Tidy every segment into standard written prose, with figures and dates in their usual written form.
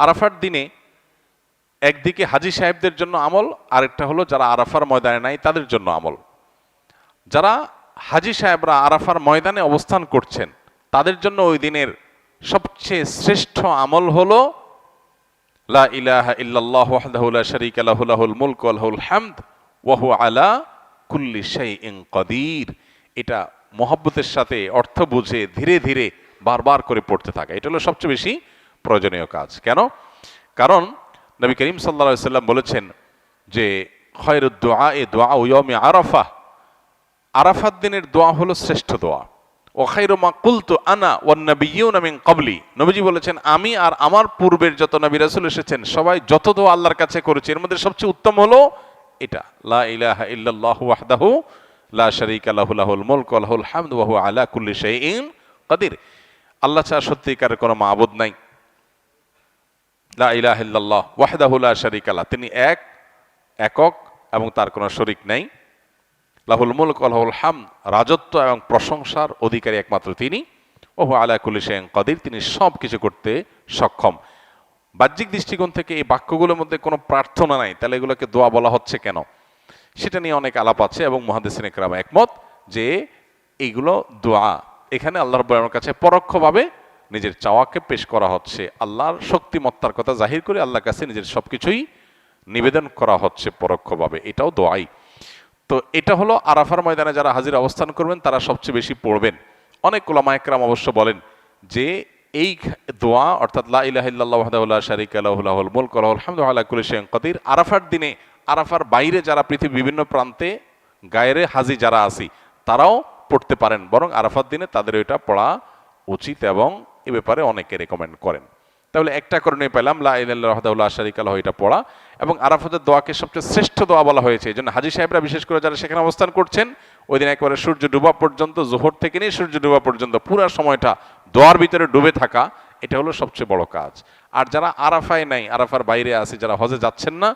আরাফার দিনে একদিকে হাজী সাহেবদের জন্য আমল, আরেকটা হলো যারা আরাফার ময়দানে নাই তাদের জন্য আমল। যারা হাজী সাহেবরা আরাফার ময়দানে অবস্থান করছেন তাদের জন্য ওই দিনের সবচেয়ে শ্রেষ্ঠ আমল হলো লা ইলাহা ইল্লাল্লাহ ওয়াহদাহু লা শারীকা লাহু লাহুল মুলকু ওয়া লাহুল হামদ ওয়া হুয়া আলা কুল্লি শাইইন কাদির। এটা মহব্বতের সাথে অর্থ বুঝে ধীরে ধীরে বারবার করে পড়তে থাকা, এটা হলো সবচেয়ে বেশি প্রয়োজনীয় কাজ। কেন? কারণ নবী করিম সাল্লাল্লাহু আলাইহি সাল্লাম বলেছেন যে খায়রুদ দুআ দুআ ইয়াউমি আরাফা, আরাফাত দিনের দোয়া হলো শ্রেষ্ঠ দোয়া। ও খায়রু মা কুলতু আনা ওয়ান নাবিয়্যুনা মিন ক্বাবলি, নবীজি বলেছেন আমি আর আমার পূর্বের যত নবী রাসূল এসেছেন সবাই যত দোয়া আল্লাহর কাছে করেছে এর মধ্যে সবচেয়ে উত্তম হলো এটা, লা ইলাহা ইল্লাল্লাহু ওয়াহদাহু লা শারীকা লাহু লাহুল মুলকু ওয়া লাহুল হামদু ওয়া হুয়া আলা কুল্লি শাইইন কাদির। আল্লাহ ছাড়া সত্যিকারের কোনো মাবুদ নাই, লা ইলাহা ইল্লাল্লাহ ওয়াহদাহু লা শারীকা লাহু, তিনি একক এবং তার কোনো শরীক নাই, লাহুল মুলক ওয়া লাহুল হামদ, রাজত্ব এবং প্রশংসার অধিকারী একমাত্র তিনি, ওয়া হুয়া আলা কুল্লি শাইইন কাদির, তিনি সব কিছু করতে সক্ষম। বাহ্যিক দৃষ্টিকোণ থেকে এই বাক্যগুলোর মধ্যে কোনো প্রার্থনা নাই, তাহলে এগুলোকে দোয়া বলা হচ্ছে কেন? সেটা নিয়ে অনেক আলাপ আছে এবং মুহাদ্দিসিন ইকরাম একমত যে এইগুলো দোয়া, এখানে আল্লাহ রাব্বুল আলামিনের কাছে পরোক্ষভাবে নিজের চাওয়াকে পেশ করা হচ্ছে, আল্লাহর শক্তিমত্তার কথা জাহির করে আল্লাহর কাছে নিজের সবকিছুই নিবেদন করা হচ্ছে পরোক্ষভাবে, এটাও দোয়াই। তো এটা হলো আরাফার ময়দানে যারা হাজির অবস্থান করবেন তারা সবচেয়ে বেশি পড়বেন। অনেক উলামা ইকরাম অবশ্য বলেন যে এই দোয়া অর্থাৎ লা ইলাহা ইল্লাল্লাহু ওয়াহদাহু লা শারীকা লাহু লাহুল মুলকু ওয়া লাহুল হামদু ওয়া আলা কুল্লি শাইইন কাদির, আরাফার দিনে, আরাফার বাইরে যারা পৃথিবীর বিভিন্ন প্রান্তে গায়রে হাজি যারা আছি তারাও পড়তে পারেন, বরং আরাফার দিনে তাদের এটা পড়া উচিত এবং এ ব্যাপারে অনেকে রেকমেন্ড করেন। তাহলে একটা করণীয় পেলাম লা ইলাহা ইল্লাল্লাহু ওয়াহদাহু লা শারীকা লাহু, এটা পড়া। এবং আরাফাতের দোয়াকে সবচেয়ে শ্রেষ্ঠ দোয়া বলা হয়েছে, এই জন্য হাজী সাহেবরা বিশেষ করে যারা সেখানে অবস্থান করছেন ওই দিন একেবারে সূর্য ডুবা পর্যন্ত, জোহর থেকে নিয়ে সূর্য ডুবা পর্যন্ত পুরো সময়টা দোয়ার ভিতরে ডুবে থাকা, এটা হলো সবচেয়ে বড় কাজ। আর যারা আরাফায় নাই, আরাফার বাইরে আছে, যারা হজে যাচ্ছেন না,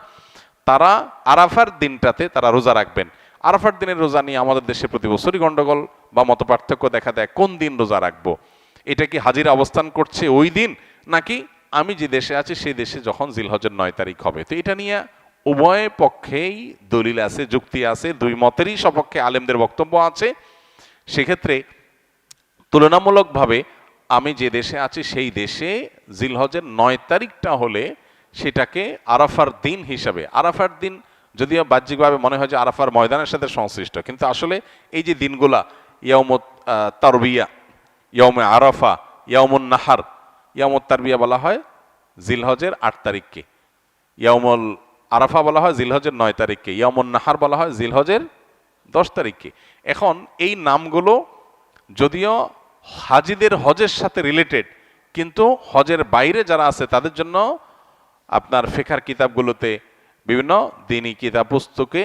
তারা আরাফার দিনটাতে তারা রোজা রাখবেন। আরাফার দিনের রোজা নিয়ে আমাদের দেশে প্রতি বছরই গন্ডগোল বা মত পার্থক্য দেখা দেয়, কোন দিন রোজা রাখবো? এটা কি হাজিরা অবস্থান করছে ওই দিন, নাকি আমি যে দেশে আছি সেই দেশে যখন জিলহজের 9 তারিখ হবে? তো এটা নিয়ে উভয় পক্ষেই দলিল আছে, যুক্তি আছে, দুই মতেরই সপক্ষে আলেমদের বক্তব্য আছে। সেক্ষেত্রে তুলনামূলকভাবে আমি যে দেশে আছি সেই দেশে জিলহজের 9 তারিখটা হলে সেটাকে আরাফার দিন হিসাবে, আরাফার দিন যদিও বাহ্যিকভাবে মনে হয় যে আরাফার ময়দানের সাথে সংশ্লিষ্ট, কিন্তু আসলে এই যে দিনগুলা ইয়াউমুত তারবিয়া, ইয়াউমে আরাফা, ইয়াউমুন নাহার, ইয়াউমুত তারবিয়া বলা হয় জিলহজের 8 তারিখকে, ইয়াউমুল আরাফা বলা হয় জিলহজের 9 তারিখকে, ইয়াউমুন নাহার বলা হয় জিলহজের 10 তারিখকে। এখন এই নামগুলো যদিও হাজিদের হজের সাথে রিলেটেড, কিন্তু হজের বাইরে যারা আছে তাদের জন্য আপনার ফিকহের কিতাবগুলোতে বিভিন্ন দ্বীনি কিতাব পুস্তকে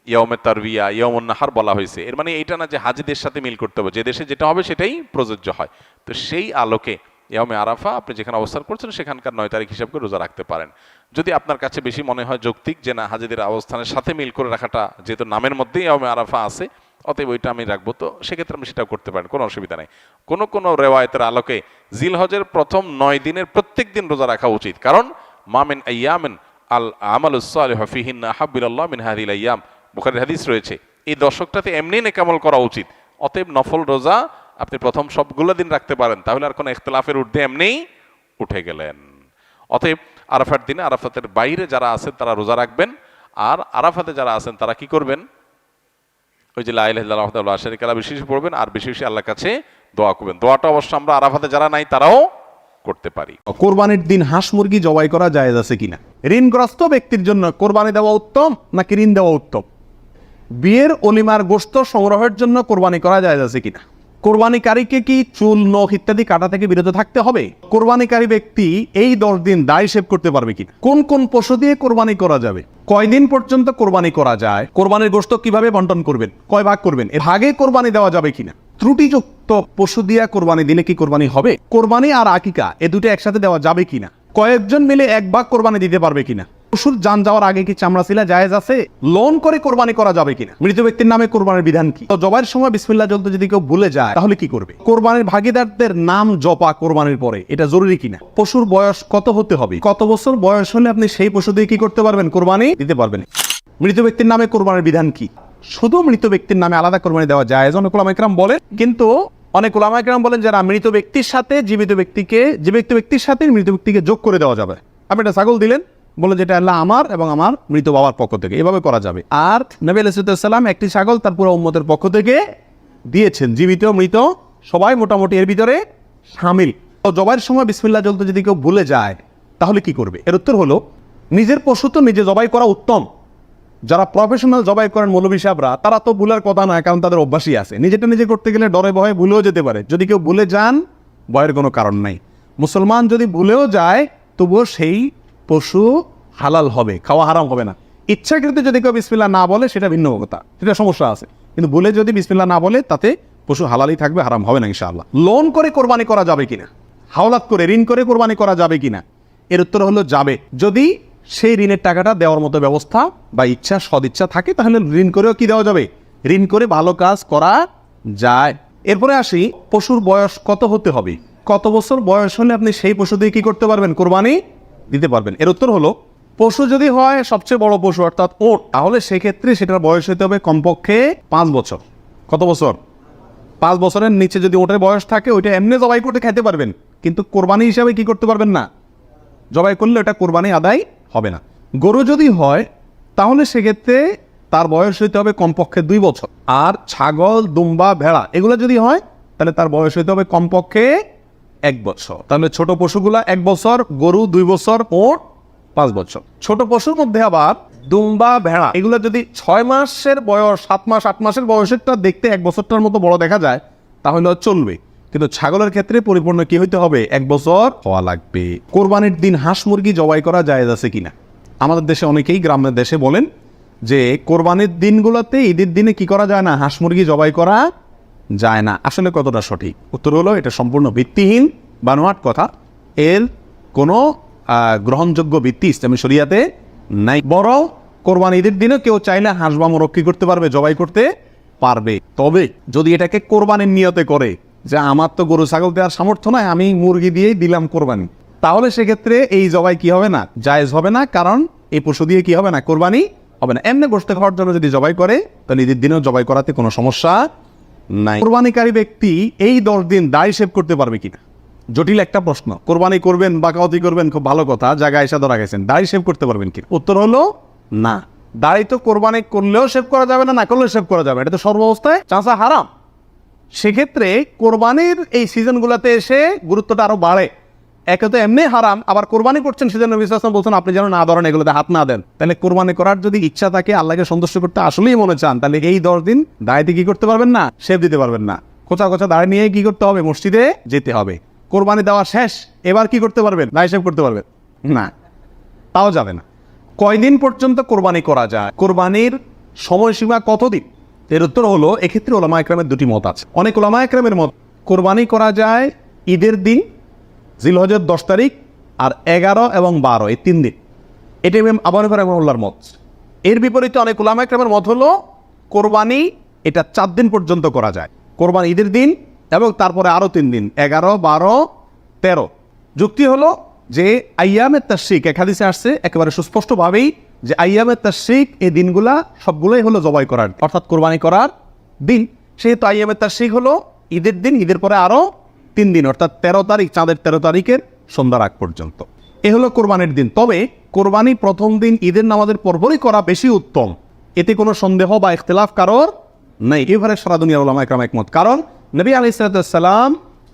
ইয়াউমে তারবিয়া, ইয়াউমুন নাহার বলা হয়েছে। এর মানে এইটা না যে হাজিদের সাথে মিল করতে হবে, যে দেশে যেটা হবে সেটাই প্রযোজ্য হয়। তো সেই আলোকে ইয়াউমে আরাফা আপনি যেখানে অবস্থান করছেন সেখানকার 9 তারিখ হিসাব করে রোজা রাখতে পারেন। যদি আপনার কাছে বেশি মনে হয় যৌক্তিক যে না হাজিদের অবস্থানের সাথে মিল করে রাখাটা, যেহেতু নামের মধ্যেই ইয়াউমে আরাফা আছে, অতএব ওইটা আমি রাখবো, তো সেক্ষেত্রে আপনি সেটাও করতে পারেন, কোনো অসুবিধা নেই। কোনো রেওয়ায়েতের আলোকে জিলহজের প্রথম 9 দিনের প্রত্যেক দিন রোজা রাখা উচিত, কারণ মা মিন আইয়ামিন আল আমালুস সালিহু ফিহিন্না আহাব্বু ইলাল্লাহ মিন হাযিহিল আইয়াম, বুখারীর হাদিস রয়েছে। এই দশকটাতে এমনি নেকামল করা উচিত, অতএব নফল রোজা আপনি প্রথম সবগুলো দিন রাখতে পারেন, তাহলে আর কোনো ইখতিলাফের ঊর্ধ্বে এমনিই উঠে গেলেন। অতএব আরাফার দিনে আরাফাতের বাইরে যারা আছেন তারা রোজা রাখবেন, আর আরাফাতে যারা আছেন তারা কি করবেন? ওই যে লা ইলাহা ইল্লাল্লাহু ওয়াহদাহু লা শারীকা লাহু বেশি বেশি পড়বেন, আর বেশি বেশি আল্লাহর কাছে দোয়া করবেন। দোয়াটা অবশ্য আমরা আরাফাতে যারা নাই তারাও করতে পারি। কোরবানির দিন হাঁস মুরগি জবাই করা জায়েজ আছে কিনা? ঋণগ্রস্ত ব্যক্তির জন্য কোরবানি দেওয়া উত্তম নাকি ঋণ দেওয়া উত্তম? বিয়ের অলিমার গোশত সংগ্রহের জন্য কোরবানি করা জায়েজ আছে কিনা? কোরবানিকারীকে কি চুল, নখ ইত্যাদি কাটা থেকে বিরত থাকতে হবে? কোরবানিকারী ব্যক্তি এই 10 দিন দায় সেভ করতে পারবে কিনা? কোন কোন পশু দিয়ে কোরবানি করা যাবে? কয়দিন পর্যন্ত কোরবানি করা যায়? কোরবানির গোশত কিভাবে বন্টন করবেন? কয় ভাগ করবেন? এর ভাগে কোরবানি দেওয়া যাবে কিনা? ত্রুটিযুক্ত পশু দিয়া কোরবানি দিলে কি কোরবানি হবে? কোরবানি আর আকিকা এ দুটো একসাথে দেওয়া যাবে কিনা? কয়েকজন মিলে এক ভাগ কোরবানি দিতে পারবে কিনা? পশুর জান যাওয়ার আগে কি চামড়া ছিলা জায়েজ আছে? লোন করে কোরবানি করা যাবে কিনা? মৃত ব্যক্তির নামে কোরবানির বিধান কি? তো জবাইয়ের সময় বিসমিল্লাহ বলতে যদি কেউ ভুলে যায় তাহলে কি করবে? কোরবানির ভাগীদারদের নাম জপা কোরবানির পরে এটা জরুরি কিনা? পশুর বয়স কত হতে হবে? কত বছর বয়স হলে আপনি সেই পশু দিয়ে কি করতে পারবেন? কোরবানি দিতে পারবেন। মৃত ব্যক্তির নামে কোরবানির বিধান কি? শুধু মৃত ব্যক্তির নামে আলাদা কোরবানি দেওয়া জায়েজ অনেক উলামা ইকরাম বলেন, কিন্তু অনেক উলামা ইকরাম বলেন যারা মৃত ব্যক্তির সাথে জীবিত ব্যক্তির সাথে মৃত ব্যক্তিকে যোগ করে দেওয়া যাবে। আপনি একটা ছাগল দিলেন, বলে যেটা আল্লাহ আমার এবং আমার মৃত বাবার পক্ষ থেকে, এভাবে করা যাবে। আর নবী আলাইহিস সালাম একটি ছাগল তার পুরো উম্মতের পক্ষ থেকে দিয়েছেন, জীবিত মৃত সবাই মোটামুটি এর ভিতরে শামিল। তো জবাইয়ের সময় বিসমিল্লাহ বলতে যদি কেউ ভুলে যায় তাহলে কি করবে? এর উত্তর হলো নিজের পশু তো নিজে জবাই করা উত্তম। যারা প্রফেশনাল জবাই করেন মৌলভী সাহেবরা, তারা তো ভুলের কথা নয়, কারণ তাদের অভ্যাসই আছে। নিজেটা নিজে করতে গেলে ডরে ভয়ে ভুলেও যেতে পারে। যদি কেউ ভুলে যান, ভয়ের কোনো কারণ নাই। মুসলমান যদি ভুলেও যায় তবুও সেই পশু হালাল হবে, খাওয়া হারাম হবে না। ইচ্ছাকৃত যদি কেউ বিসমিল্লাহ না বলে সেটা ভিন্ন কথা, সেটা সমস্যা আছে। কিন্তু ভুলে যদি বিসমিল্লাহ না বলে তাতে পশু হালালই থাকবে, হারাম হবে না ইনশাআল্লাহ। লোন করে কোরবানি করা যাবে কিনা? হাওলাত করে ঋণ করে কোরবানি করা যাবে কিনা? এর উত্তর হলো যাবে, যদি সেই ঋণের টাকাটা দেওয়ার মতো ব্যবস্থা বা ইচ্ছা সদিচ্ছা থাকে, তাহলে ঋণ করেও কি দেওয়া যাবে? ঋণ করে ভালো কাজ করা যায়। এরপরে আসি, পশুর বয়স কত হতে হবে? কত বছর বয়স হলে আপনি সেই পশু দিয়ে কি করতে পারবেন? কোরবানি দিতে পারবেন। এর উত্তর হলো পশু যদি হয় সবচেয়ে বড় পশু অর্থাৎ ওট, তাহলে সেক্ষেত্রে সেটার বয়স হতে হবে কমপক্ষে 5 বছর। কত বছর? 5 বছরের নিচে যদি ওটের বয়স থাকে ওইটা এমনি জবাই করতে খেতে পারবেন, কিন্তু কোরবানি হিসাবে কি করতে পারবেন না। জবাই করলে ওটা কোরবানি আদায় হবে না। গরু যদি হয় তাহলে সেক্ষেত্রে তার বয়স হইতে হবে কমপক্ষে 2 বছর। আর ছাগল, দুম্বা, ভেড়া এগুলো যদি হয় তাহলে তার বয়স হইতে হবে কমপক্ষে 1 বছর। তাহলে ছোট পশুগুলা 1 বছর, গরু 2 বছর, ওট 5 বছর। ছোট পশুর মধ্যে আবার দুম্বা, ভেড়া এগুলো যদি 6 মাসের বয়স, 7 মাস, 8 মাসের বয়সেরটা দেখতে 1 বছরটার মতো বড় দেখা যায় তাহলে চলবে, কিন্তু ছাগলের ক্ষেত্রে পরিপূর্ণ কি হইতে হবে? 1 বছর হওয়া লাগবে। কোরবানির দিন হাঁস মুরগি জবাই করা জায়েজ আছে কিনা? আমাদের দেশে অনেকেই গ্রামের দেশে বলেন যে কোরবানির দিনগুলোতে, ঈদের দিনে কি করা যায় না? হাঁস মুরগি জবাই করা যায় না। আসলে কতটা সঠিক? উত্তর হলো এটা সম্পূর্ণ ভিত্তিহীন বানোয়াট কথা। এর কোনো গ্রহণযোগ্য ভিত্তি ইসলামী শরিয়াতে নাই। বরং কোরবানি ঈদের দিনে কেউ চাইলে হাঁস বা মোরগ কি করতে পারবে? জবাই করতে পারবে। তবে যদি এটাকে কোরবানির নিয়তে করে যে আমার তো গরু ছাগল দেওয়ার সামর্থ্য নয়, আমি মুরগি দিয়েই দিলাম কোরবানি, তাহলে সেক্ষেত্রে এই জবাই কি হবে না? জায়েজ হবে না, কারণ এই পশু দিয়ে কি হবে না? কোরবানি হবে না। এমনি গোশত খাওয়ার জন্য যদি জবাই করে তাহলে ঈদের দিনেও জবাই করাতে কোনো সমস্যা নাই। কোরবানিকারী ব্যক্তি এই 10 দিন দাড়ি শেভ করতে পারবে কিনা? জটিল একটা প্রশ্ন। কোরবানি করবেন, বাকাওয়াতি করবেন, খুব ভালো কথা, জায়গায় এসে ধরা গেছেন, দাড়ি শেভ করতে পারবেন কি? উত্তর হলো না। দাড়ি তো কোরবানি করলেও শেভ করা যাবে না, না করলেও শেভ করা যাবে, এটা তো সর্বাবস্থায় চাঁচা হারাম। সেক্ষেত্রে কোরবানির এই সিজনগুলোতে এসে গুরুত্বটা আরো বাড়ে। একে তো এমনি হারাম, আবার কোরবানি করছেন সেজন্য বিশ্বাস বলছেন আপনি যেন না ধরেন, এগুলোতে হাত না দেন। তাহলে কোরবানি করার যদি ইচ্ছা থাকে, আল্লাহকে সন্তুষ্ট করতে আসলেই মনে চান, তাহলে এই 10 দিন দাড়িতে কি করতে পারবেন না? শেভ দিতে পারবেন না। কোচা কোচা দাড়ি নিয়ে কি করতে হবে? মসজিদে যেতে হবে। কোরবানি দেওয়া শেষ, এবার কি করতে পারবেন? দাড়ি শেভ করতে পারবেন না, তাও যাবে না। কয়দিন পর্যন্ত কোরবানি করা যায়? কোরবানির সময়সীমা কতদিন? এর উত্তর হলো এক্ষেত্রে ওলামা একরামের 2টি মত আছে। অনেক ওলামা একরামের মত কোরবানি করা যায় ঈদের দিন, জিলহজের 10 তারিখ, আর 11 এবং 12 এই 3 দিন। এটা ইমাম আবু হানিফা রাহিমাহুল্লাহর মত। এর বিপরীতে অনেক ওলামা একরামের মত হলো কোরবানি এটা 4 দিন পর্যন্ত করা যায়। কোরবানি ঈদের দিন এবং তারপরে আরও 3 দিন, 11, 12, 13। যুক্তি হলো যে আইয়ামে তাশরিক, এক হাদিসে আসছে একেবারে সুস্পষ্টভাবেই যে আইয়ামে তাশরিক এই দিনগুলা সবগুলোই হলো জবাই করার, অর্থাৎ কোরবানি করার দিন। সেহেতু আইয়ামে তাশরিক হলো ঈদের দিন, ঈদের পরে আরও 3 দিন, অর্থাৎ 13 তারিখ, চাঁদের 13 তারিখের সন্ধ্যার আগ পর্যন্ত। এ হলো কোরবানির দিন। তবে কোরবানি প্রথম দিন ঈদের নামাজের পরপরই করা বেশি উত্তম, এতে কোনো সন্দেহ বা ইখতিলাফ কারোর নেই। এবারে সারা দুনিয়ার উলামা একরাম একমত, কারণ নবী আলাইহিস সালাম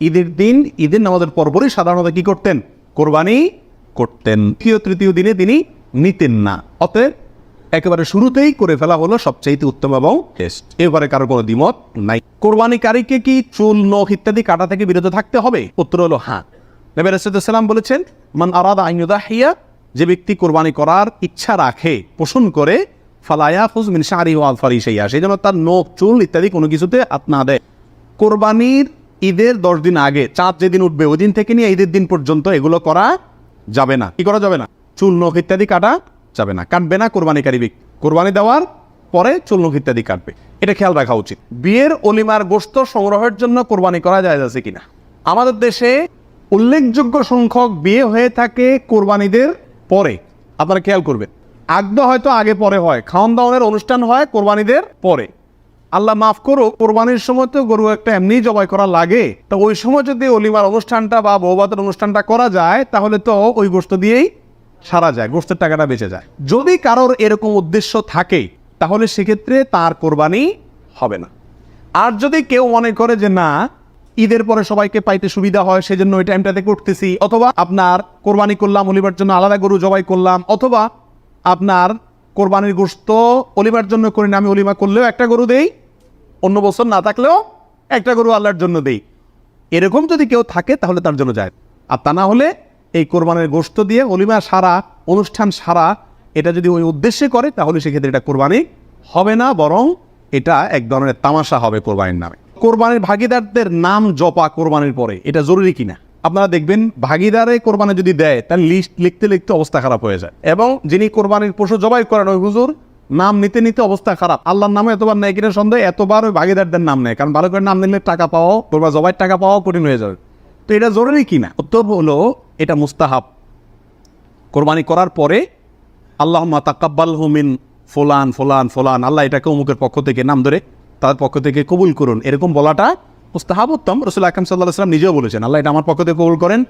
ঈদের দিন, ঈদের নামাজের পরপরই সাধারণত কি করতেন? কোরবানি করতেন। দ্বিতীয় তৃতীয় দিনে তিনি নিতেন না। অতএব একেবারে শুরুতেই করে ফেলা হলো সবচেয়ে উত্তম এবং বেস্ট। এবারে কারো কোনো দ্বিমত নাই। কোরবানিকারীকে কি চুল, নখ ইত্যাদি কাটা থেকে বিরত থাকতে হবে? উত্তর হলো হ্যাঁ। নবী আলাইহিস সালাম বলেছেন, মান আরাদা আন ইউদাহিয়া, যে ব্যক্তি কোরবানি করার ইচ্ছা রাখে, পোষণ করে, ফালা ইয়াখুয মিন শা'রিহি ওয়া আযফারিহি শাইআ, সেই জন্য তার নখ, চুল ইত্যাদি কোনো কিছুতে হাত না দেয়। কোরবানির ঈদের 10 দিন আগে, চাঁদ যেদিন উঠবে ওই দিন থেকে নিয়ে ঈদের দিন পর্যন্ত এগুলো করা যাবে না। কি করা যাবে না? চুল, নখ ইত্যাদি কাটা যাবে না, কাটবে না কোরবানিকারী ব্যক্তি। কোরবানি দেওয়ার পরে চুলনুখ ইত্যাদি কাটবে, এটা খেয়াল রাখা উচিত। বিয়ের অলিমার গোশত সংগ্রহের জন্য কোরবানি করা যায় আছে কিনা? আমাদের দেশে উল্লেখযোগ্য সংখ্যক বিয়ে হয়ে থাকে কোরবানিদের পরে। আপনারা খেয়াল করবেন, আগদ হয়তো আগে পরে হয়, খাওয়ান দাওয়ানের অনুষ্ঠান হয় কোরবানিদের পরে। আল্লাহ মাফ করুক, কোরবানির সময় তো গরু একটা এমনি জবাই করা লাগে, তো ওই সময় যদি অলিমার অনুষ্ঠানটা বা বৌভাতের অনুষ্ঠানটা করা যায় তাহলে তো ওই গোশত দিয়েই সারা যায়, গোশতের টাকাটা বেঁচে যায়। যদি কারোর এরকম উদ্দেশ্য থাকে তাহলে সেক্ষেত্রে তার কোরবানি হবে না। আর যদি কেউ মনে করে যে না, ঈদের পরে সবাইকে পাইতে সুবিধা হয় সেজন্য ওই টাইমটাতে করতেছি, অথবা আপনার কোরবানি করলাম অলিবার জন্য আলাদা গরু জবাই করলাম, অথবা আপনার কোরবানির গোশত অলিবার জন্য করি না, আমি অলিমা করলেও একটা গরু দেই, অন্য বছর না থাকলেও একটা গরু আল্লাহর জন্য দেই, এরকম যদি কেউ থাকে তাহলে তার জন্য যায়। আর তা না হলে এই কোরবানির গোশত দিয়ে অলিমা সারা, অনুষ্ঠান সারা, এটা যদি ওই উদ্দেশ্যে করে তাহলে সেক্ষেত্রে এটা কোরবানি হবে না, বরং এটা এক ধরনের তামাশা হবে কোরবানির নামে। কোরবানির ভাগিদারদের নাম জপা কোরবানির পরে এটা জরুরি কিনা? আপনারা দেখবেন ভাগিদারে কোরবানি যদি দেয় তার লিস্ট লিখতে লিখতে অবস্থা খারাপ হয়ে যায়, এবং যিনি কোরবানির পশু জবাই করেন ওই হুজুর নাম নিতে নিতে অবস্থা খারাপ। আল্লাহর নামে এতবার নেয় কিনা সন্দেহ, এতবার ওই ভাগিদারদের নাম নেয়, কারণ ভালো করে নাম নিলে টাকা পাওয়া, কোরবান জবাইয়ের টাকা পাওয়া কঠিন হয়ে যাবে। তো এটা জরুরি কিনা? উত্তর হলো এটা মুস্তাহাব। কোরবানি করার পরে আল্লাহুম্মা তাকাব্বালহু মিন ফুলান ফুলান ফুলান, আল্লাহ এটাকে অমুকের পক্ষ থেকে নাম ধরে তার পক্ষ থেকে কবুল করুন, এরকম বলাটা মুস্তাহাব, উত্তম। রাসূল আকরাম সাল্লাল্লাহু আলাইহি ওয়াসাল্লাম নিজেও বলেছেন, আল্লাহ এটা আমার পক্ষ থেকে কবুল করেন,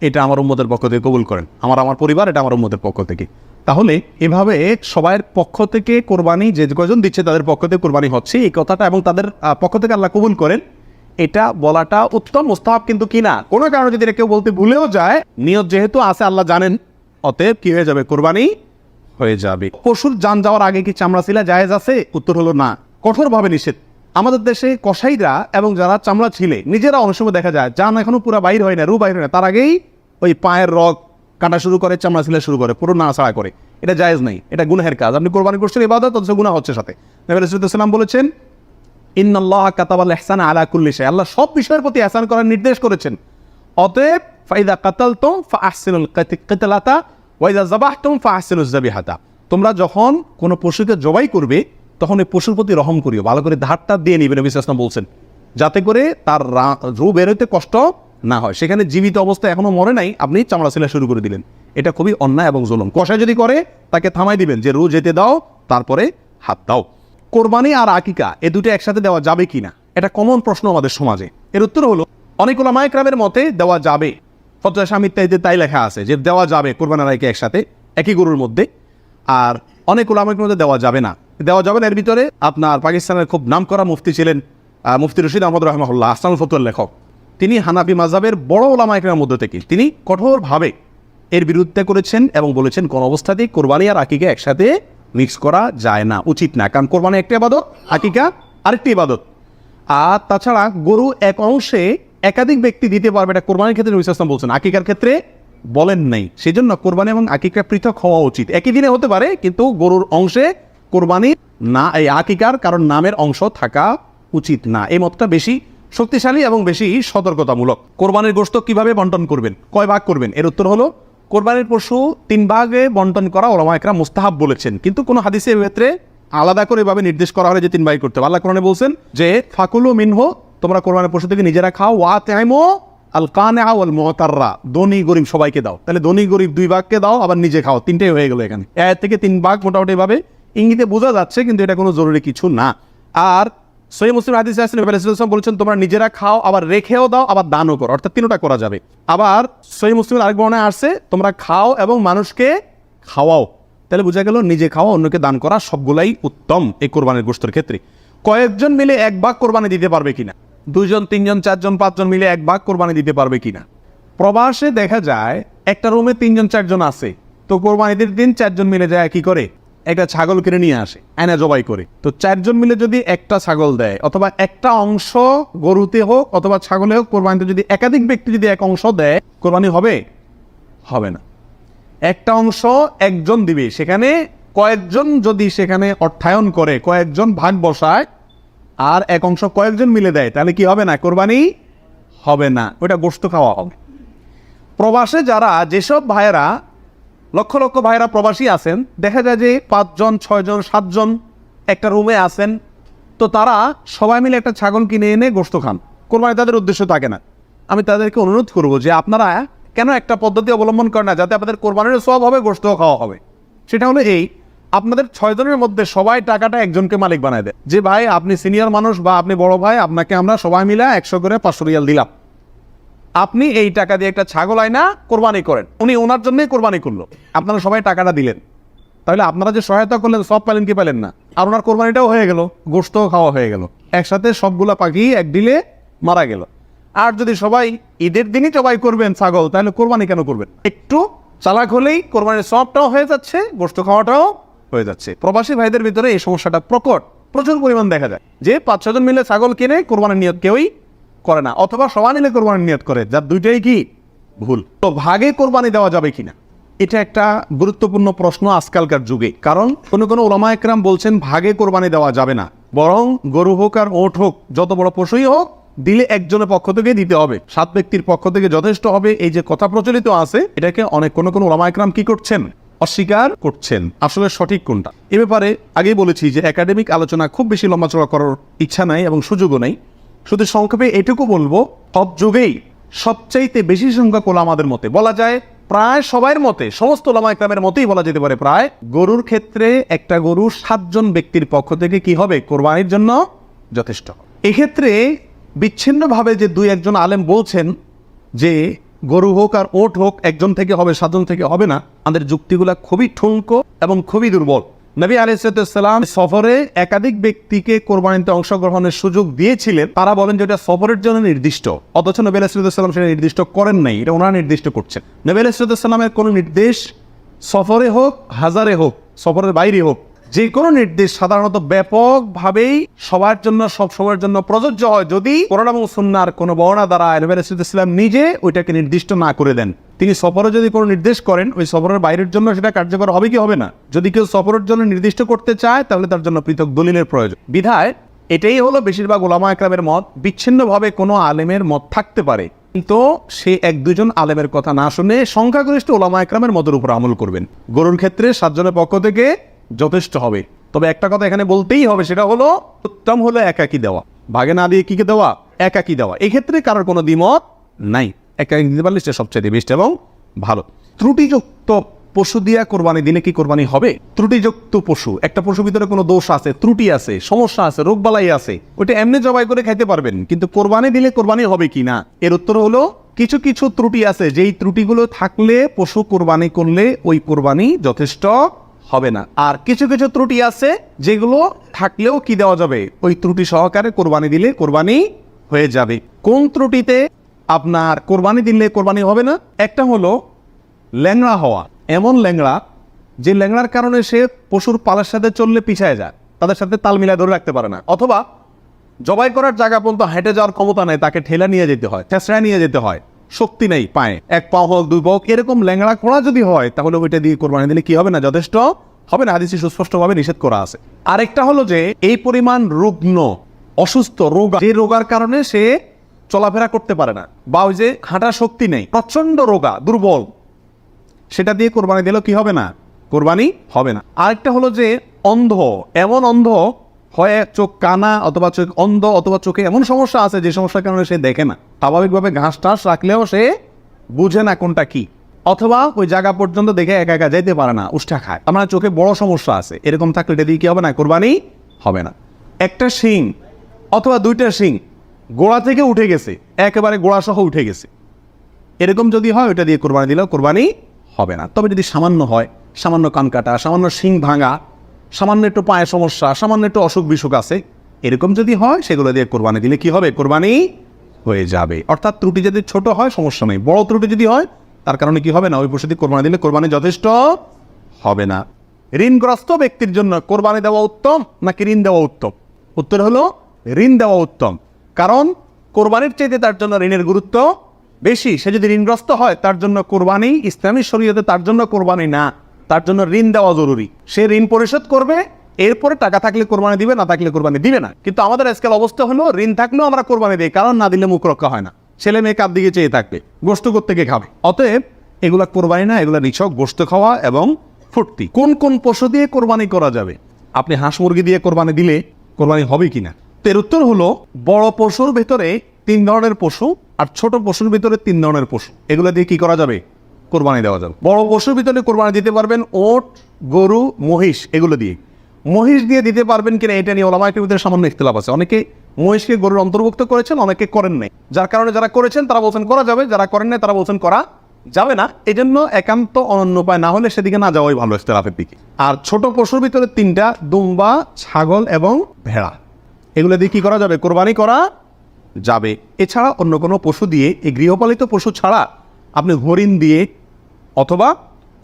এটা আমার উম্মতের পক্ষ থেকে কবুল করেন, আমার পরিবার, এটা আমার উম্মতের পক্ষ থেকে। তাহলে এভাবে সবাইয়ের পক্ষ থেকে কোরবানি যে কয়জন দিচ্ছে তাদের পক্ষ থেকে কোরবানি হচ্ছে এই কথাটা, এবং তাদের পক্ষ থেকে আল্লাহ কবুল করেন, এটা বলাটা উত্তম, মুস্তাহাব কিন্তু কিনা। কোনো কারণে যদি এটা কেউ বলতে ভুলেও যায়, নিয়ত যেহেতু আছে আল্লাহ জানেন, অতএব কি হয়ে যাবে? কোরবানি হয়ে যাবে। পশুর জান যাওয়ার আগে কি চামড়া ছিলা জায়েজ আছে? উত্তর হলো না, কঠোরভাবে নিষেধ। আমাদের দেশে কসাইরা এবং যারা চামড়া ছিলে নিজেরা অনেক সময় দেখা যায় জান এখনো পুরো বাইর হয় না, রু বাইর হয় না, তার আগেই ওই পায়ের রগ কাটা শুরু করে, চামড়া ছিলা শুরু করে, পুরো নাড়াচাড়া করে। এটা জায়েজ নাই, এটা গুনাহের কাজ। আপনি কোরবানি করছেন ইবাদত, অথচ গুনাহ হচ্ছে সাথে। নবী রাসূলুল্লাহ সাল্লাল্লাহু আলাইহি ওয়াসাল্লাম বলেছেন, ইন্নাল্লাহা কাতাবাল ইহসানা আলা কুল্লি শাই, আল্লাহ সব বিষয়ের প্রতি ইহসান করার নির্দেশ করেছেন। অতএব ফাইদা কাতালতুম ফাআহসিনুল কিতলাতা ওয়া ইযা যাবাহতুম ফাআহসিনুজ যাবিহাতা, তোমরা যখন কোনো পশুকে জবাই করবে তখন এই পশুর প্রতি রহম করিও, ভালো করে ধারটা দিয়ে নিবে, নবী সাল্লাল্লাহু আলাইহি ওয়াসাল্লাম বলছেন, যাতে করে তার রূহ বের হইতে কষ্ট না হয়। সেখানে জীবিত অবস্থায় এখনো মরে নাই, আপনি চামড়া ছিলা শুরু করে দিলেন, এটা খুবই অন্যায় এবং জুলুম। কষায় যদি করে তাকে থামাই দিবেন যে রূহ যেতে দাও, তারপরে হাত দাও। কোরবানি আর আকিকা এ দুটো একসাথে দেওয়া যাবে কিনা, এটা কমন প্রশ্ন আমাদের সমাজে। এর উত্তর হলো অনেক উলামায়ে কেরামের মতে দেওয়া যাবে, ফতোয়া শামী ইত্যাদিতে তাই লেখা আছে যে দেওয়া যাবে কোরবানি আর আকিকা একসাথে একই গরুর মধ্যে। আর অনেক উলামায়ে কেরামের মধ্যে দেওয়া যাবে না। দেওয়া যাবে না এর ভিতরে আপনার পাকিস্তানের খুব নামকরা মুফতি ছিলেন মুফতি রশিদ আহমদ রাহমাহুল্লাহ, আহসানুল ফতোয়ার লেখক। তিনি হানাফি মাযহাবের বড় উলামায়ে কেরামের মধ্যে থেকে তিনি কঠোরভাবে এর বিরুদ্ধে করেছেন এবং বলেছেন কোন অবস্থাতেই কোরবানি আর আকিকা একসাথে মিক্স করা যায় না, উচিত না। কারণ কোরবানি একটা ইবাদত, আকিকা আরেকটি ইবাদত। আর তাছাড়া গরু এক অংশে একাধিক ব্যক্তি দিতে পারবে, এটা কোরবানির ক্ষেত্রে নবী সাল্লাল্লাহু আলাইহি ওয়াসাল্লাম বলছেন, আকিকার ক্ষেত্রে বলেন নাই। সেজন্য কোরবানি এবং আকিকা পৃথক হওয়া উচিত। একই দিনে হতে পারে কিন্তু গরুর অংশে কোরবানি না, এই আকিকার কারণ নামের অংশ থাকা উচিত না। এই মতটা বেশি শক্তিশালী এবং বেশি সতর্কতামূলক। কোরবানির গোশত কিভাবে বন্টন করবেন, কয় ভাগ করবেন? এর উত্তর হলো কোরবানির পশু 3 ভাগে বন্টন করা উলামায়ে কেরাম মুস্তাহাব বলেছেন, কিন্তু কোনো হাদিসের ক্ষেত্রে আলাদা করে এভাবে নির্দেশ করা হলে যে 3 ভাগ করতে হবে। আল্লাহ কোরআনে বলছেন যে ফাকুলু মিনহু, তোমরা কোরবানির পশু থেকে নিজেরা খাও, ওয়া তাইমু আল কানিআ ওয়াল মুতাররা, ধনী গরিব সবাইকে দাও। তাহলে ধনী গরিব 2 ভাগকে দাও, আবার নিজে খাও, 3টাই হয়ে গেল এখানে। এর থেকে 3 ভাগ মোটামুটি ভাবে ইঙ্গিতে বোঝা যাচ্ছে, কিন্তু এটা কোনো জরুরি কিছু না। আর সহিহ মুসলিম হাদিসে আছে নবী সাল্লাল্লাহু আলাইহি ওয়াসাল্লাম বলেছেন তোমরা নিজেরা খাও, আবার রেখেও দাও, আবার দানও করো, অর্থাৎ 3টা করা যাবে। আবার সহিহ মুসলিমের আরেক বর্ণনায় আসছে তোমরা খাও এবং মানুষকে খাওয়াও। তাহলে বোঝা গেল নিজে খাওয়া, অন্যকে দান করা সবগুলাই উত্তম এই কোরবানির গোশতের ক্ষেত্রে। কয়েকজন মিলে 1 ভাগ কোরবানি দিতে পারবে কিনা? 2 জন 3 জন 4 জন 5 জন মিলে 1 ভাগ কোরবানি দিতে পারবে কিনা? প্রবাসে দেখা যায় একটা রুমে 3 জন 4 জন আছে, তো কোরবানিদের দিন 4 জন মিলে যায় কি করে, একটা ছাগল কিনে নিয়ে আসে, এনে জবাই করে। তো 4 জন মিলে যদি একটা ছাগল দেয়, অথবা একটা অংশ গরুতে হোক অথবা ছাগলে হোক, কোরবানিতে যদি একাধিক ব্যক্তি যদি এক অংশ দেয়, কোরবানি হবে? হবে না। একটা অংশ একজন দিবে, সেখানে কয়েকজন যদি সেখানে অর্থায়ন করে, কয়েকজন ভাগ বসায়, আর এক অংশ কয়েকজন মিলে দেয়, তাহলে কি হবে না? কোরবানি হবে না, ওটা গোশত খাওয়া হবে। প্রবাসে যারা যেসব ভাইয়েরা লক্ষ লক্ষ ভাইরা প্রবাসী আছেন, দেখা যায় যে 5 জন 6 জন 7 জন একটা রুমে আছেন, তো তারা সবাই মিলে একটা ছাগল কিনে এনে গোশত খান, কোরবানি তাদের উদ্দেশ্য থাকে না। আমি তাদেরকে অনুরোধ করব যে আপনারা কেন একটা পদ্ধতি অবলম্বন করেন না যাতে আপনাদের কোরবানির সওয়াব হবে, গোশতও খাওয়া হবে। সেটা হলো এই, আপনাদের 6 জনের মধ্যে সবাই টাকাটা একজনকে মালিক বানায় দেয়, যে ভাই আপনি সিনিয়র মানুষ বা আপনি বড় ভাই, আপনাকে আমরা সবাই মিলে 100 করে 500 রিয়াল দিলাম, আপনি এই টাকা দিয়ে একটা ছাগল আয়না কোরবানি করেন। উনি ওনার জন্যই কোরবানি করলো, আপনারা সবাই টাকাটা দিলেন, তাহলে আপনারা যে সহায়তা করলেন সব পেলেন কি পেলেন না? আর ওনার কোরবানিটাও হয়ে গেল, গোশতও খাওয়া হয়ে গেল, একসাথে সবগুলা পাখি এক ডিলে মারা গেল। আর যদি সবাই ঈদের দিনই জবাই করবেন ছাগল, তাহলে কোরবানি কেন করবেন? একটু চালাক হলেই কোরবানির সবটাও হয়ে যাচ্ছে, গোশত খাওয়াটাও হয়ে যাচ্ছে। প্রবাসী ভাইদের ভিতরে এই সমস্যাটা প্রচুর পরিমাণ দেখা যায়, যে 5-6 জন মিলে ছাগল কিনে কোরবানির নিয়ত কেউই করে না, অথবা সবাই মিলে কোরবানির নিয়ত করে, যার দুইটাই কি ভুল। তো ভাগে কোরবানি দেওয়া যাবে কিনা, এটা একটা গুরুত্বপূর্ণ প্রশ্ন আজকালকার যুগে। কারণ কোনো ওলামা একরাম বলছেন ভাগে কোরবানি দেওয়া যাবে না, বরং গরু হোক আর ওট হোক, যত বড় পশুই হোক, দিলে একজনের পক্ষ থেকে দিতে হবে, 7 ব্যক্তির পক্ষ থেকে যথেষ্ট হবে। এই যে কথা প্রচলিত আছে, এটাকে অনেক কোনো ওলামা একরাম কি করছেন, অস্বীকার করছেন। আসলে সঠিক কোনটা, এ ব্যাপারে আগেই বলেছি যে একাডেমিক আলোচনা খুব বেশি লম্বাচড়া করার ইচ্ছা নাই এবং সুযোগও নাই। শুধু সংক্ষেপে এটুকু বলবো, সব যুগেই সবচাইতে বেশি সংখ্যক ওলামাদের মতে, বলা যায় প্রায় সবার মতে, সমস্ত ওলামা একরামের মতেই বলা যেতে পারে, প্রায় গরুর ক্ষেত্রে একটা গরু 7 জন ব্যক্তির পক্ষ থেকে কি হবে, কোরবানির জন্য যথেষ্ট। এক্ষেত্রে বিচ্ছিন্নভাবে যে 2-1 জন আলেম বলছেন যে গরু হোক আর ওট হোক একজন থেকে হবে, 7 জন থেকে হবে না, আমাদের যুক্তিগুলা খুবই ঠুনকো এবং খুবই দুর্বল। নবী আলাইহিস সালাম সফরে একাধিক ব্যক্তিকে কোরবানিতে অংশগ্রহণের সুযোগ দিয়েছিলেন, তারা বলেন যে এটা সফরের জন্য নির্দিষ্ট, অথচ নবী আলাইহিস সালাম সেটা নির্দিষ্ট করেন নাই, এটা ওনারা নির্দিষ্ট করছেন। নবী আলাইহিস সালামের কোনো নির্দেশ সফরে হোক, হাজারে হোক, সফরের বাইরে হোক, যে কোনো নির্দেশ সাধারণত ব্যাপকভাবেই সবার জন্য সব সময়ের জন্য প্রযোজ্য হয়, যদি কোরআন এবং সুন্নাহর কোনো বর্ণনা দ্বারা নবী আলাইহিস সালাম নিজে ওইটাকে নির্দিষ্ট না করে দেন। তিনি সফরে যদি কোনো নির্দেশ করেন, ওই সফরের বাইরের জন্য সেটা কার্যকর হবে কি হবে না। যদি কেউ সফরের জন্য নির্দিষ্ট করতে চায়, তাহলে তার জন্য পৃথক দলিলের প্রয়োজন। বিধায় এটাই হলো বেশিরভাগ ওলামা একরামের মত। বিচ্ছিন্নভাবে কোনো আলেমের মত থাকতে পারে, কিন্তু সে 1-2 জন আলেমের কথা না শুনে সংখ্যাগরিষ্ঠ ওলামা একরামের মতের উপর আমল করবেন। গরুর ক্ষেত্রে 7 জনের পক্ষ থেকে যথেষ্ট হবে। তবে একটা কথা এখানে বলতেই হবে, সেটা হলো উত্তম হলো একাকি দেওয়া, ভাগে না দিয়ে কি দেওয়া, একাকি দেওয়া। এক্ষেত্রে কারোর কোনো দ্বিমত নাই, একাকি দিতে পারলে সেটা সবচেয়ে বেস্ট এবং ভালো। ত্রুটিযুক্ত পশু দিয়া কোরবানি দিলে কি কোরবানি হবে? ত্রুটিযুক্ত পশু, একটা পশুর ভিতরে কোনো দোষ আছে, ত্রুটি আছে, সমস্যা আছে, রোগবালাই আছে, ওইটা এমনি জবাই করে খাইতে পারবেন, কিন্তু কোরবানি দিলে কোরবানি হবে কি না, এর উত্তর হলো কিছু কিছু ত্রুটি আছে, যেই ত্রুটিগুলো থাকলে পশু কোরবানি করলে ওই কোরবানি যথেষ্ট হবে না। আর কিছু কিছু ত্রুটি আছে যেগুলো থাকলেও কি দেওয়া যাবে, ওই ত্রুটি সহকারে কোরবানি দিলে কোরবানি হয়ে যাবে। কোন ত্রুটিতে আপনার কোরবানি দিলে কোরবানি হবে না? একটা হলো ল্যাংড়া হওয়া, এমন ল্যাংড়া যে ল্যাংড়ার কারণে সে পশুর পালের সাথে চললে পিছায় যায়, তাদের সাথে তাল মিলায় ধরে রাখতে পারে না, অথবা জবাই করার জায়গা পর্যন্ত হেঁটে যাওয়ার ক্ষমতা নেই, তাকে ঠেলা নিয়ে যেতে হয়, ঠেসড়ায় নিয়ে যেতে হয়, শক্তি নেই পায়ে, 1 পা হোক 2 পা হোক, এরকম ল্যাংড়া খোঁড়া যদি হয়, তাহলে ওইটা দিয়ে কোরবানি দিলে কি হবে না, যথেষ্ট হবে না, হাদিসে সুস্পষ্টভাবে নিষেধ করা আছে। আরেকটা হলো যে এই পরিমাণ রুগ্ন, অসুস্থ, রোগা, যে রোগার কারণে সে চলাফেরা করতে পারে না, বা ওই যে হাঁটার শক্তি নেই, প্রচন্ড রোগা, দুর্বল, সেটা দিয়ে কোরবানি দিলেও কি হবে না, কোরবানি হবে না। আরেকটা হলো যে অন্ধ, এমন অন্ধ হয়, চোখ কানা অথবা চোখ অন্ধ, অথবা চোখে এমন সমস্যা আছে যে সমস্যার কারণে সে দেখে না, স্বাভাবিকভাবে ঘাস টাস রাখলেও সে বুঝে না কোনটা কি, অথবা ওই জায়গা পর্যন্ত দেখে একা একা যেতে পারে না, উষ্টা খায়, আমার চোখে বড় সমস্যা আছে, এরকম থাকলে এটা দিয়ে কি হবে না, কোরবানি হবে না। একটা শিং অথবা 2টা শিং গোড়া থেকে উঠে গেছে, একেবারে গোড়া সহ উঠে গেছে, এরকম যদি হয় ওইটা দিয়ে কোরবানি দিলেও কোরবানি হবে না। তবে যদি সামান্য হয়, সামান্য কান কাটা, সামান্য শিং ভাঙা, সামান্য একটু পায়ে সমস্যা, সামান্য একটু অসুখ বিসুখ আছে, এরকম যদি হয়, সেগুলো দিয়ে কোরবানি দিলে কি হবে, কোরবানি হয়ে যাবে। অর্থাৎ ত্রুটি যদি ছোট হয় সমস্যা নেই, বড় ত্রুটি যদি হয় তার কারণে কি হবে না, ওই পশু দিয়ে কোরবানি দিলে কোরবানি যথেষ্ট হবে না। ঋণগ্রস্ত ব্যক্তির জন্য কোরবানি দেওয়া উত্তম নাকি ঋণ দেওয়া উত্তম? উত্তর হলো ঋণ দেওয়া উত্তম, কারণ কোরবানির চাইতে তার জন্য ঋণের গুরুত্ব বেশি। সে যদি ঋণগ্রস্ত হয়, তার জন্য কোরবানি ইসলামী শরীয়তে তার জন্য কোরবানি না, তার জন্য ঋণ দেওয়া জরুরি। সে ঋণ পরিশোধ করবে, এরপরে টাকা থাকলে কোরবানি দিবে, না থাকলে কোরবানি দিবে না। কিন্তু আমাদের আজকাল অবস্থা হলো ঋণ থাকলেও আমরা কোরবানি দিই, কারণ না দিলে মুখ রক্ষা হয় না, ছেলে মেয়ে কার দিকে চেয়ে থাকবে, গোশত করতে গিয়ে খাবে। অতএব এগুলা কোরবানি না, এগুলা নিছক গোশত খাওয়া এবং ফুর্তি। কোন কোন পশু দিয়ে কোরবানি করা যাবে? আপনি হাঁস মুরগি দিয়ে কোরবানি দিলে কোরবানি হবে কিনা? এর উত্তর হলো, বড় পশুর ভেতরে 3 ধরনের পশু আর ছোট পশুর ভিতরে 3 ধরনের পশু, এগুলো দিয়ে কি করা যাবে? কোরবানি দেওয়া যাবে। বড় পশুর ভিতরে কোরবানি দিতে পারবেন ওট, গরু, মহিষ, এগুলো দিয়ে। মহিষ দিয়ে দিতে পারবেন কিনা এটা নিয়ে ওলামায়ের ভিতরে সামান্য ইখতিলাফ আছে। অনেকে মহিষকে গরুর অন্তর্ভুক্ত করেছেন, অনেকে করেন নাই। যার কারণে যারা করেছেন তারা বলছেন করা যাবে, যারা করেন নাই তারা বলছেন করা যাবে না। এই জন্য একান্ত অনন্য উপায় না হলে সেদিকে না যাওয়াই ভালো, ইখতিলাফের দিকে। আর ছোট পশুর ভিতরে 3টা, দুম্বা, ছাগল এবং ভেড়া, এগুলো দিয়ে কি করা যাবে? কোরবানি করা যাবে। এছাড়া অন্য কোনো পশু দিয়ে, এই গৃহপালিত পশু ছাড়া আপনি হরিণ দিয়ে অথবা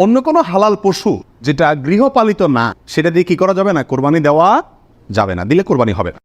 অন্য কোনো হালাল পশু যেটা গৃহপালিত না, সেটা দিয়ে কি করা যাবে না? কোরবানি দেওয়া যাবে না, দিলে কোরবানি হবে না।